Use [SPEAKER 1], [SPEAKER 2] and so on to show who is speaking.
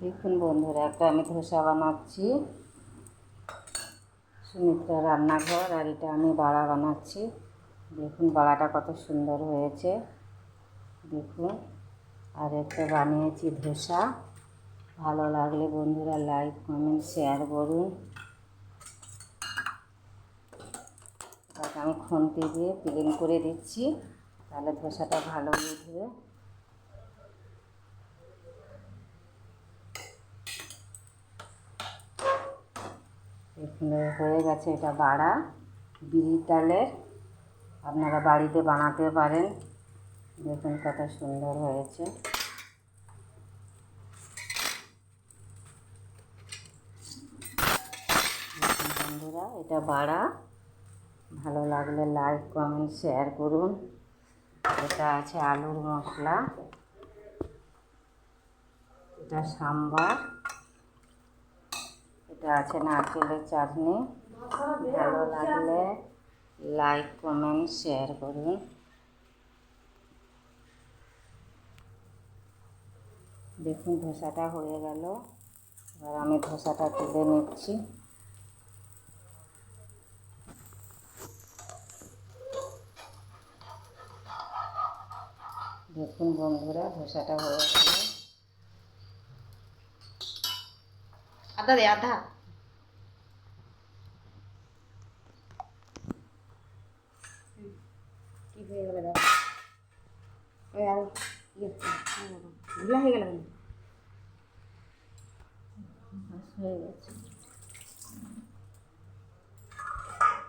[SPEAKER 1] দেখুন বন্ধুরা, একটা আমি ধোসা বানাচ্ছি। সুমিত্রা রান্নাঘর, আর এটা আমি বড়া বানাচ্ছি। দেখুন বড়াটা কত সুন্দর হয়েছে, দেখুন। আর একটা বানিয়েছি ধোসা। ভালো লাগলে বন্ধুরা লাইক কমেন্ট শেয়ার করুন। তাকে আমি খুন্তি দিয়ে প্লেন করে দিচ্ছি, তাহলে ধোসাটা ভালো উঠবে। এখানে হয়ে গেছে, এটা বাড়া বিউলির ডালের। আপনারা বাড়িতে বানাতে পারেন। দেখুন কত সুন্দর হয়েছে। দেখুন বন্ধুরা, এটা বাড়া। ভালো লাগলে লাইক কমেন্ট শেয়ার করুন। এটা আছে আলুর মশলা, এটা সাম্বার, এটা আছে নারকেলের চাটনি। ভালো লাগলে লাইক কমেন্ট শেয়ার করুন। দেখুন ধোসাটা হয়ে গেল। এবার আমি ধোসাটা তুলে নিচ্ছি। দেখুন বন্ধুরা, ধোসাটা হয়ে গেল।
[SPEAKER 2] আধা দে আধা। কি হয়ে গেল দেখো, ওই আর গুলা হয়ে গেল।
[SPEAKER 1] হয়ে গেছে।